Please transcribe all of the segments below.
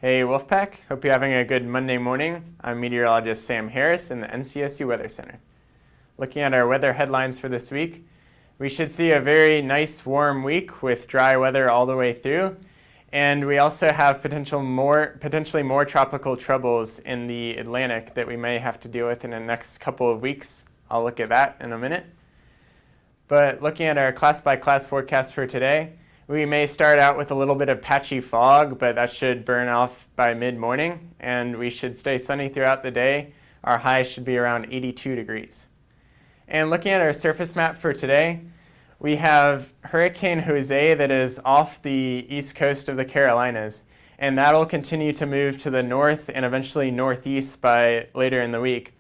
Hey Wolfpack, hope you're having a good Monday morning. I'm meteorologist Sam Harris in the NCSU Weather Center. Looking at our weather headlines for this week, we should see a very nice warm week with dry weather all the way through. And we also have potentially more tropical troubles in the Atlantic that we may have to deal with in the next couple of weeks. I'll look at that in a minute. But looking at our class-by-class forecast for today, we may start out with a little bit of patchy fog, but that should burn off by mid-morning, and we should stay sunny throughout the day. Our high should be around 82 degrees. And looking at our surface map for today, we have Hurricane Jose that is off the east coast of the Carolinas, and that'll continue to move to the north and eventually northeast by later in the week.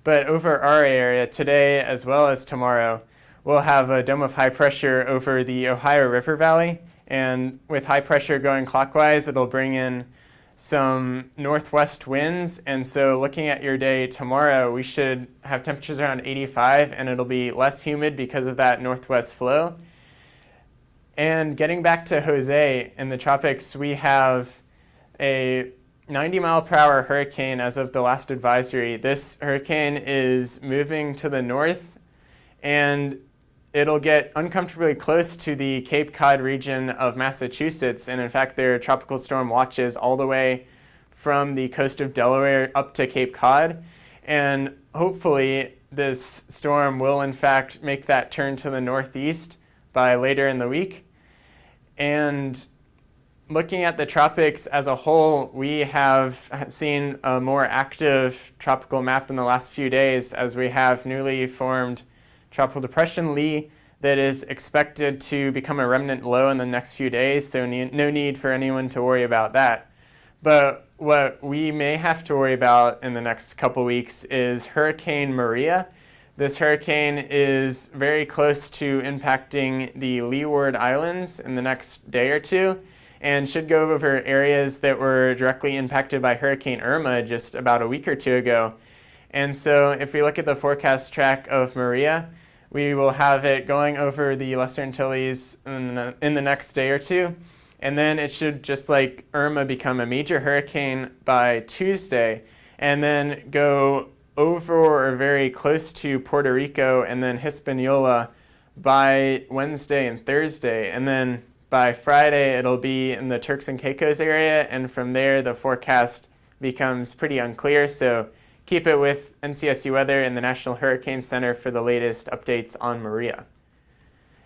But over our area today as well as tomorrow, we'll have a dome of high pressure over the Ohio River Valley, and with high pressure going clockwise, it'll bring in some northwest winds, and so looking at your day tomorrow, we should have temperatures around 85, and it'll be less humid because of that northwest flow. And getting back to Jose, in the tropics, we have a 90-mile-per-hour hurricane as of the last advisory. This hurricane is moving to the north, and it'll get uncomfortably close to the Cape Cod region of Massachusetts, and in fact there are tropical storm watches all the way from the coast of Delaware up to Cape Cod, and hopefully this storm will in fact make that turn to the northeast by later in the week. And looking at the tropics as a whole, we have seen a more active tropical map in the last few days as we have newly formed Tropical Depression Lee that is expected to become a remnant low in the next few days, so no need for anyone to worry about that. But what we may have to worry about in the next couple weeks is Hurricane Maria. This hurricane is very close to impacting the Leeward Islands in the next day or two, and should go over areas that were directly impacted by Hurricane Irma just about a week or two ago. And so if we look at the forecast track of Maria, we will have it going over the Lesser Antilles in the next day or two. And then it should, just like Irma, become a major hurricane by Tuesday, and then go over or very close to Puerto Rico and then Hispaniola by Wednesday and Thursday. And then by Friday, it'll be in the Turks and Caicos area, and from there the forecast becomes pretty unclear. So keep it with NCSU Weather and the National Hurricane Center for the latest updates on Maria.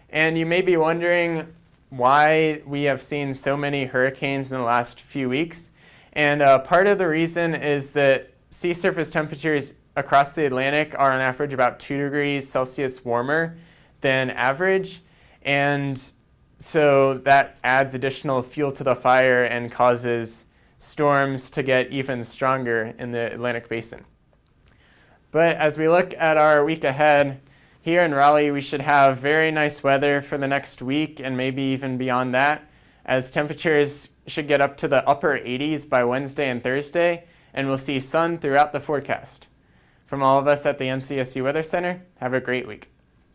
And you may be wondering why we have seen so many hurricanes in the last few weeks. And part of the reason is that sea surface temperatures across the Atlantic are on average about 2 degrees Celsius warmer than average. And so that adds additional fuel to the fire and causes storms to get even stronger in the Atlantic Basin. But as we look at our week ahead, here in Raleigh, we should have very nice weather for the next week and maybe even beyond that, as temperatures should get up to the upper 80s by Wednesday and Thursday, and we'll see sun throughout the forecast. From all of us at the NCSU Weather Center, have a great week.